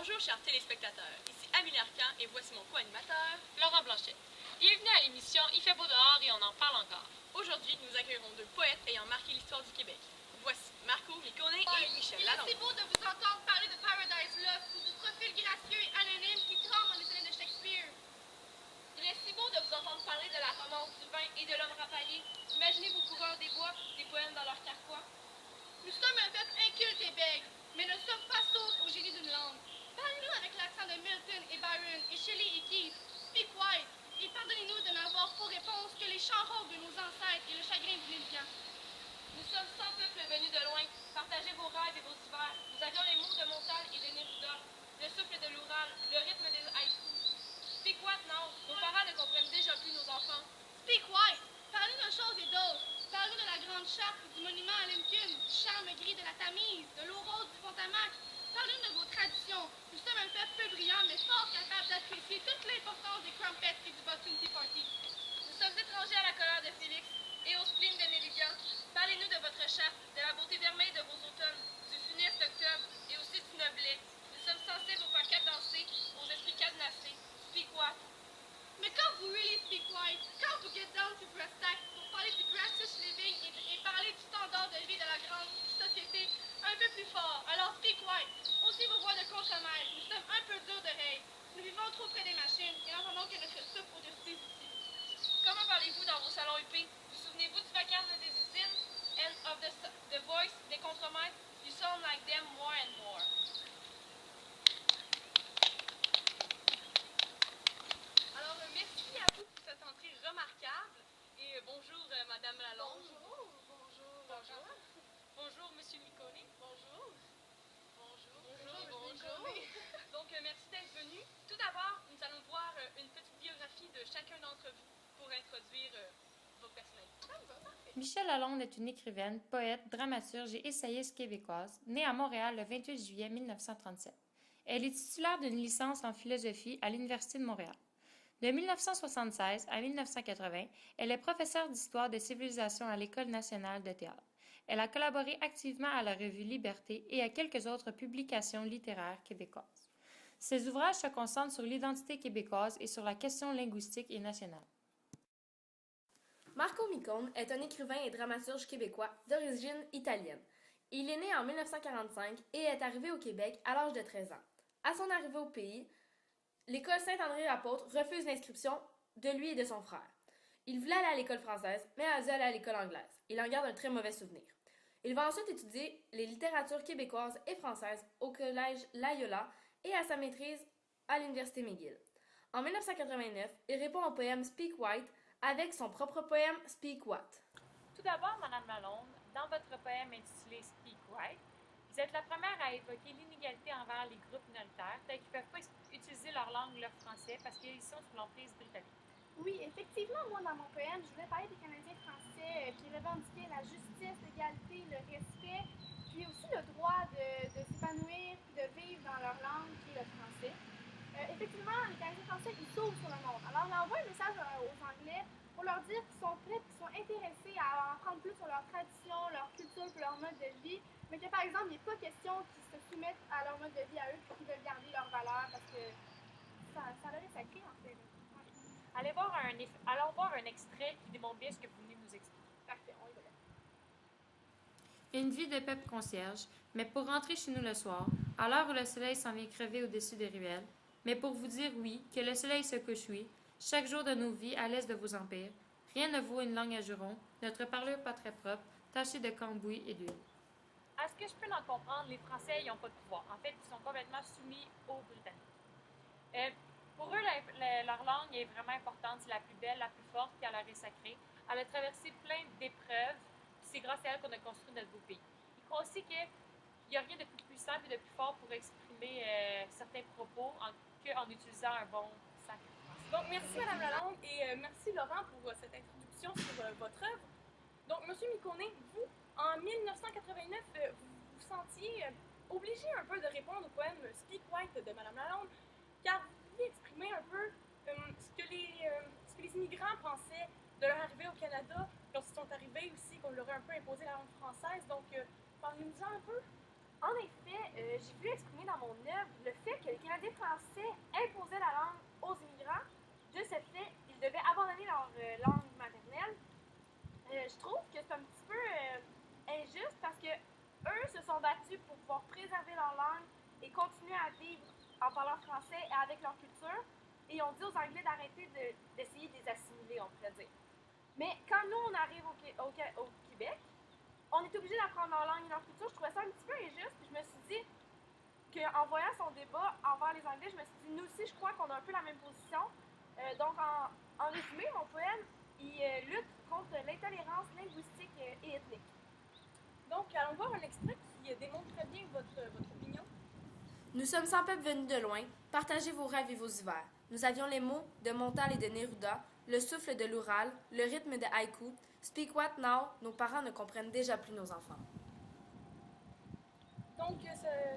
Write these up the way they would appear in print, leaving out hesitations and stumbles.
Bonjour chers téléspectateurs, ici Amélie Arcan et voici mon co-animateur, Laurent Blanchet. Bienvenue à l'émission Il fait beau dehors et on en parle encore. Aujourd'hui, nous accueillerons deux poètes ayant marqué l'histoire du Québec. Voici Marco Micone et Michel Lalonde. Il est si beau de vous entendre parler de Paradise Lost ou du profil gracieux et anonyme qui tremble dans les scènes de Shakespeare. Il est si beau de vous entendre parler de la romance du vin et de l'homme rapaillé. Imaginez vos coureurs des bois, des poèmes dans leur carquois. Nous sommes un peuple inculte et bègue, mais ne sommes pas sourds au génie d'une langue. Parlez-nous avec l'accent de Milton et Byron et Shelley et Keith. Speak white, et pardonnez-nous de n'avoir pour réponse que les chants rauques de nos ancêtres et le chagrin du négligent. Nous sommes 100 peuples venus de loin. Partagez vos rêves et vos hivers. Nous avions les mots de Montal et de Neruda, le souffle de l'Oural, le rythme des haïkus. Speak white now. Nos parents ne comprennent déjà plus nos enfants. Speak white. Parlez de choses et d'autres. Parlez de la grande charte, du monument à Lincoln, du charme gris de la Tamise, de l'eau rose du Frontenac. Parlez de vos traditions. Nous sommes un peuple peu brillant, mais fort capable d'apprécier toute l'importance des crumpets et du Boston Tea Party. Nous sommes étrangers à la colère de Félix et au spleen de Néligan. Parlez-nous de votre charte, de la beauté vermeille de vos automnes, du funeste octobre et aussi du noblet. Nous sommes sensibles aux cœurs cadencés, aux esprits cadenassés. Speak what? Mais quand vous really speak white, quand vous get down to brass tacks pour parler du gracious living et parler du standard de vie de la grande société un peu plus fort, alors speak white. Aussi vos voix de contre-maître, nous sommes un peu durs d'oreille. Nous vivons trop près des machines et n'entendons que notre soupe au-dessus des outils. Comment parlez-vous dans vos salons huppés? Vous souvenez-vous du vacarme des usines? And of the voice des contremaîtres? You sound like them more and more. Alors, merci à vous pour cette entrée remarquable. Et bonjour, Madame Lalonde. Bonjour. Bonjour, Monsieur Micone. Bonjour. Donc, merci d'être venu. Tout d'abord, nous allons voir une petite biographie de chacun d'entre vous pour introduire vos personnalités. Michel Lalonde est une écrivaine, poète, dramaturge et essayiste québécoise, née à Montréal le 28 juillet 1937. Elle est titulaire d'une licence en philosophie à l'Université de Montréal. De 1976 à 1980, elle est professeure d'histoire de civilisation à l'École nationale de théâtre. Elle a collaboré activement à la revue Liberté et à quelques autres publications littéraires québécoises. Ses ouvrages se concentrent sur l'identité québécoise et sur la question linguistique et nationale. Marco Micone est un écrivain et dramaturge québécois d'origine italienne. Il est né en 1945 et est arrivé au Québec à l'âge de 13 ans. À son arrivée au pays, l'école Saint-André-l'Apôtre refuse l'inscription de lui et de son frère. Il voulait aller à l'école française, mais a dû aller à l'école anglaise. Il en garde un très mauvais souvenir. Il va ensuite étudier les littératures québécoises et françaises au collège Loyola et à sa maîtrise à l'université McGill. En 1989, il répond au poème Speak White avec son propre poème Speak What. Tout d'abord, Madame Lalonde, dans votre poème intitulé Speak White, vous êtes la première à évoquer l'inégalité envers les groupes minoritaires, tels qu'ils ne peuvent pas utiliser leur langue, le français, parce qu'ils sont sous l'emprise britannique. Oui, effectivement, moi, dans mon poème, je voulais parler des Canadiens français qui revendiquaient la justice, l'égalité, le respect, puis aussi le droit de s'épanouir et de vivre dans leur langue, qui est le français. Effectivement, les Canadiens français, ils s'ouvrent sur le monde. Alors, on envoie un message aux Anglais pour leur dire qu'ils sont prêts, qu'ils sont intéressés à en apprendre plus sur leur tradition, leur culture, leur mode de vie, mais que, par exemple, il n'est pas question qu'ils se soumettent à leur mode de vie à eux, puis qu'ils veulent garder leurs valeurs, parce que ça leur est sacré, en fait. Allons voir un extrait qui démontre bien ce que vous venez de nous expliquer. Parfait, on y va. Une vie de peuple concierge, mais pour rentrer chez nous le soir, à l'heure où le soleil s'en vient crever au-dessus des ruelles, mais pour vous dire oui, que le soleil se couche oui, chaque jour de nos vies à l'est de vos empires, rien ne vaut une langue à jurons, notre parlure pas très propre, tachée de cambouis et d'huile. À ce que je peux en comprendre, les Français n'ont pas de pouvoir. En fait, ils sont complètement soumis aux Britanniques. Pour eux, leur langue est vraiment importante, c'est la plus belle, la plus forte, qui leur est sacrée. Elle a traversé plein d'épreuves, puis c'est grâce à elle qu'on a construit notre beau pays. Ils croient aussi qu'il n'y a rien de plus puissant et de plus fort pour exprimer certains propos qu'en utilisant un bon sacré. Donc, merci Madame Lalonde et merci Laurent pour cette introduction sur votre œuvre. Donc, Monsieur Micone, vous, en 1989, vous vous sentiez obligé un peu de répondre au poème Speak White de Madame Lalonde, car vous vouliez exprimer un peu ce que les immigrants pensaient de leur arrivée au Canada, lorsqu'ils sont arrivés aussi, qu'on leur a un peu imposé la langue française. Donc, parlez-nous-en un peu. En effet, j'ai voulu exprimer dans mon œuvre le fait que les Canadiens français imposaient la langue aux immigrants. De ce fait, ils devaient abandonner leur langue maternelle. Je trouve que c'est un petit peu injuste parce que eux se sont battus pour pouvoir préserver leur langue et continuer à vivre en parlant français et avec leur culture. Et on dit aux Anglais d'arrêter d'essayer de les assimiler, on pourrait dire. Mais quand nous, on arrive au Québec, on est obligé d'apprendre leur langue et leur culture. Je trouvais ça un petit peu injuste. Puis je me suis dit qu'en voyant son débat envers les Anglais, je me suis dit, nous aussi, je crois qu'on a un peu la même position. Donc, en résumé, mon poème, il lutte contre l'intolérance linguistique et ethnique. Donc, allons voir un extrait qui démontre très bien votre opinion. Nous sommes sans peuple venus de loin, partagez vos rêves et vos hivers. Nous avions les mots de Montal et de Neruda, le souffle de l'Oural, le rythme de haïku. Speak what now, nos parents ne comprennent déjà plus nos enfants. Donc,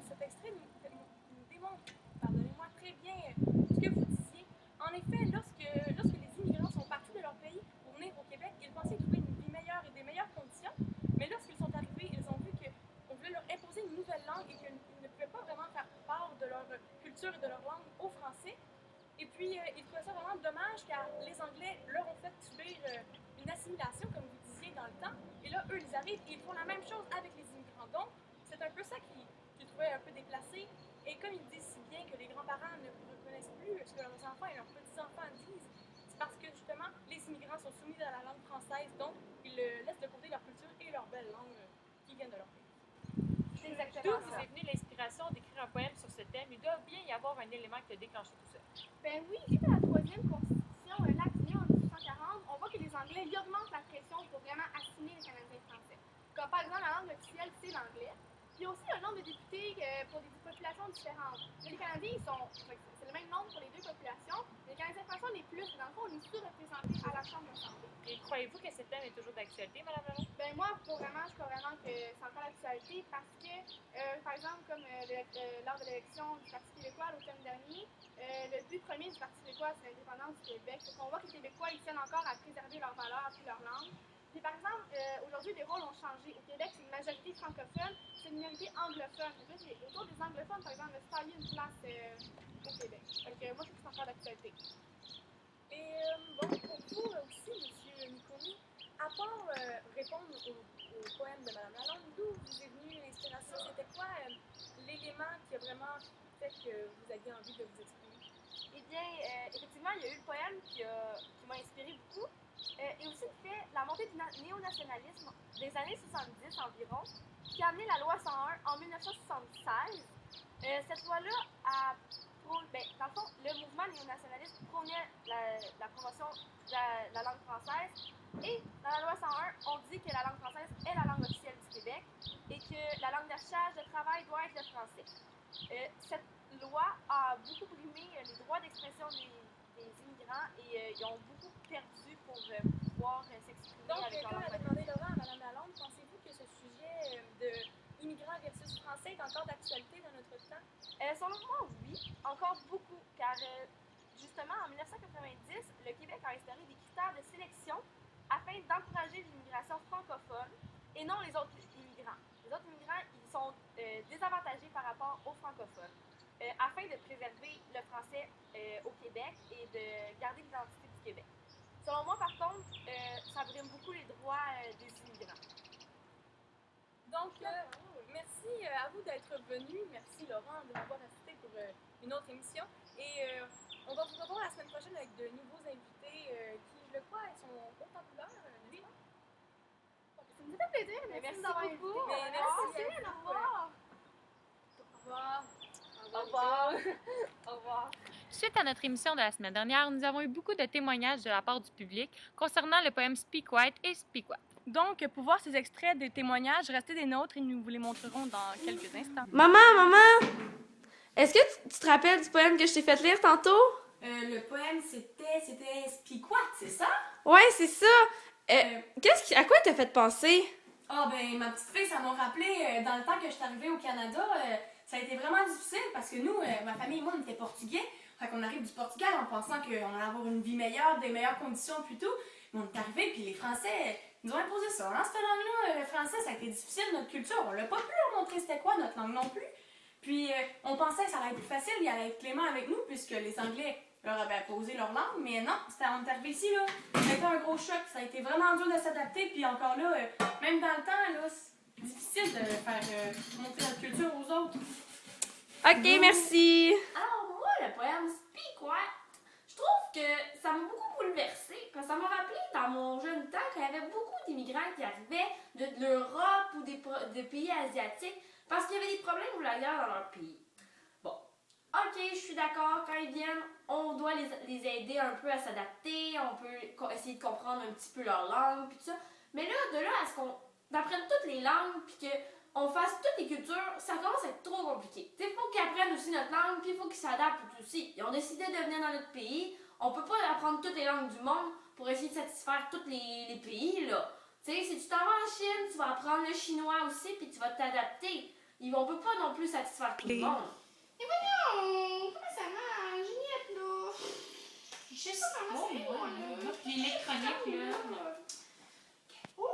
cet extrait nous démontre, pardonnez-moi, très bien ce que vous disiez. En effet, lorsque les immigrants sont partis de leur pays pour venir au Québec, ils pensaient trouver une vie meilleure et des meilleures conditions. Mais lorsqu'ils sont arrivés, ils ont vu qu'on voulait leur imposer une nouvelle langue et qu'ils ne pouvaient pas vraiment faire part de leur culture et de leur langue aux Français. Et puis, ils trouvaient ça vraiment dommage car les Anglais leur ont fait subir une assimilation, comme vous disiez, dans le temps. Et là, eux, ils arrivent et ils font la même chose avec les immigrants. Donc, c'est un peu ça qu'ils trouvaient un peu déplacé. Et comme ils disent si bien que les grands-parents ne reconnaissent plus ce que leurs enfants et leurs petits-enfants disent, c'est parce que justement, les immigrants sont soumis à la langue française, donc ils laissent de côté leur culture et leur belle langue qui viennent de leur pays. C'est D'où exactement vous ça. est venue l'inspiration d'écrire un poème sur ce thème? Il doit bien y avoir un élément qui a déclenché tout ça. Ben oui, vu que la troisième constitution, l'acte unique en 1840, on voit que les Anglais ils augmentent la pression pour vraiment assimiler les Canadiens français. Comme par exemple, la langue officielle, c'est l'anglais. Il y a aussi un nombre de députés pour des populations différentes. Mais les Canadiens, c'est le même nombre pour les deux populations. Mais les Canadiens français, on est plus. Dans le fond, on est sous-représentés à la Chambre d'Assemblée. Et croyez-vous que ce thème est toujours d'actualité, Mme Lalonde? Ben moi, je crois vraiment que c'est encore l'actualité parce que, par exemple, comme lors de l'élection du Parti québécois l'automne dernier, le but premier du Parti québécois, c'est l'indépendance du Québec. Donc on voit que les Québécois, ils tiennent encore à préserver leurs valeurs et leur langue. Puis par exemple, aujourd'hui, les rôles ont changé. Au Québec, c'est une majorité francophone, c'est une minorité anglophone. Donc là, autour des anglophones, par exemple, se tailler une place au Québec. Donc moi, je trouve que c'est encore d'actualité. Et bon, pour vous aussi, M. Miconi, à part répondre au poème de Mme Lalonde, d'où vous est venue l'inspiration? C'était quoi l'élément qui a vraiment fait que vous aviez envie de vous exprimer? Eh bien, effectivement, il y a eu le poème qui m'a inspiré beaucoup. Et aussi le fait, la montée du néo-nationalisme des années 70 environ, qui a amené la loi 101 en 1976. Cette loi-là dans le fond, le mouvement néo-nationaliste prônait la promotion de la langue française. Et dans la loi 101, on dit que la langue française est la langue officielle du Québec et que la langue d'affichage de travail doit être le français. Cette loi a beaucoup brimé les droits d'expression des immigrants et ils ont beaucoup perdu pour pouvoir s'exprimer Donc, avec leur comme langue a maternelle. demandé Laurent à Mme Lalonde, pensez-vous que ce sujet de immigrants versus français est encore d'actualité dans notre temps? Selon moi, oui, encore beaucoup, car justement, en 1990, le Québec a instauré des critères de sélection afin d'encourager l'immigration francophone et non les autres immigrants. Les autres immigrants, ils sont désavantagés par rapport aux francophones, afin de préserver le français au Québec et de garder l'identité du Québec. Selon moi, par contre, ça brime beaucoup les droits des immigrants. Donc, merci à vous d'être venu. Merci Laurent de m'avoir assisté pour une autre émission. Et on va vous revoir la semaine prochaine avec de nouveaux invités qui, je le crois, sont haut en couleur. Oui, non? Ça nous fait plaisir. Merci de nous avoir beaucoup. invités. Mais merci à Au vous. revoir. Au revoir. Au revoir. Au revoir. Suite à notre émission de la semaine dernière, nous avons eu beaucoup de témoignages de la part du public concernant le poème Speak White et Speak What. Donc, pour voir ces extraits des témoignages, restez des nôtres et nous vous les montrerons dans quelques instants. Maman! Est-ce que tu te rappelles du poème que je t'ai fait lire tantôt? Le poème, c'était Speak What, c'est ça? Ouais, c'est ça. À quoi t'as fait penser? Ah, ben, ma petite fille, ça m'a rappelé, dans le temps que je suis arrivée au Canada, ça a été vraiment difficile parce que nous, ma famille et moi, on était portugais. Fait qu'on arrive du Portugal en pensant qu'on allait avoir une vie meilleure, des meilleures conditions puis tout. Mais on est arrivé, puis les Français nous ont imposé ça. Hein? Cette langue-là, le français, ça a été difficile, notre culture. On l'a pas pu leur montrer c'était quoi notre langue non plus. Puis on pensait que ça allait être plus facile, ils allaient être cléments avec nous, puisque les Anglais leur avaient imposé leur langue, mais non, on est arrivé ici, là. Ça a été un gros choc, ça a été vraiment dur de s'adapter, puis encore là, même dans le temps, là, c'est difficile de faire montrer notre culture aux autres. Ok, merci. Alors, moi, le poème Speak White, je trouve que ça m'a beaucoup bouleversée. Parce que ça m'a rappelé dans mon jeune temps qu'il y avait beaucoup d'immigrants qui arrivaient de l'Europe ou des pays asiatiques parce qu'il y avait des problèmes ou la guerre dans leur pays. Bon, ok, je suis d'accord, quand ils viennent, on doit les aider un peu à s'adapter, on peut essayer de comprendre un petit peu leur langue, puis tout ça. Mais là, de là à ce qu'on apprenne toutes les langues, puis qu'on fasse toutes les cultures, ça commence à être trop compliqué. Il faut qu'ils apprennent aussi notre langue, puis il faut qu'ils s'adaptent aussi. Ils ont décidé de venir dans notre pays, on peut pas apprendre toutes les langues du monde pour essayer de satisfaire tous les pays, là. Tu sais, si tu t'en vas en Chine, tu vas apprendre le chinois aussi, puis tu vas t'adapter. On peut pas non plus satisfaire tout le monde. Et voyons, comment ça marche, Juliette, là? Je sais pas comment c'est moi, là. L'électronique, là. Oh!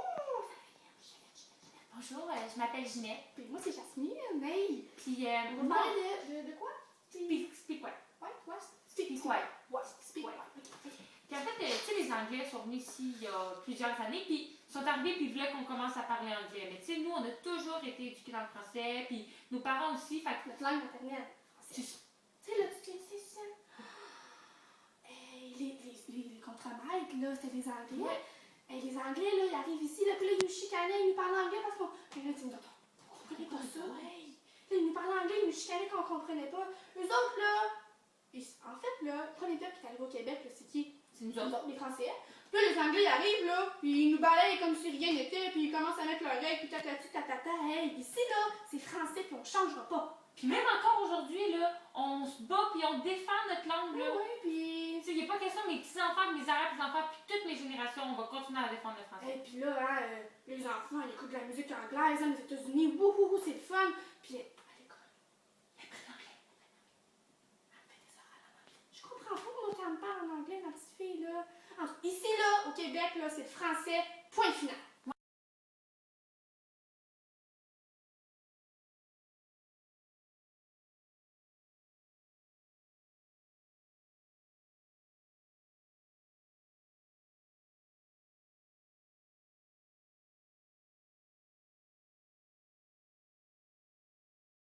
Bonjour, je m'appelle Ginette. Puis moi, c'est Jasmine, hey! Puis, On va parler de quoi? Speak White. What? Speak White. What? Speak Ouais. White. Puis en fait, tu sais, les Anglais sont venus ici il y a plusieurs années, puis ils sont arrivés, puis ils voulaient qu'on commence à parler anglais. Mais tu sais, nous, on a toujours été éduqués dans le français, puis nos parents aussi, fait que... Notre langue maternelle. Tu Tu sais, là, tu te sais, Suzanne? Les contre Mike, là, c'était les Anglais. Ouais. Et les Anglais, là, ils arrivent ici, là, puis là, ils nous chicanaient, ils nous parlent anglais parce qu'on. Mais là, tu me dis, on comprenait pas ça, hey! Là, ils nous parlaient anglais, ils nous chicanaient qu'on comprenait pas. Eux autres, là, en fait, là, le premier peuple qui est arrivé au Québec, là, c'est qui? C'est nous autres, les Français. Puis là, les Anglais, ils arrivent, là, puis ils nous balayent comme si rien n'était, puis ils commencent à mettre leurs règles, puis tatati, tatata, hey! Ici, là, c'est français, puis on changera pas. Puis même encore aujourd'hui, là, on se bat, puis on défend notre langue, là. Ouais, puis. Tu sais, il n'y a pas question, mes petits-enfants, mes arrière-petits-enfants, puis toutes mes générations, on va continuer à défendre le français. Et puis là, hein, les enfants, ils écoutent de la musique anglaise, hein, les États-Unis, wouhou, c'est le fun. Puis à l'école, ils apprennent l'anglais. Elle fait des orales en anglais. Je comprends pas moi quand elle me parle en anglais, ma petite fille, là. Ici, là, au Québec, là, c'est le français, point final.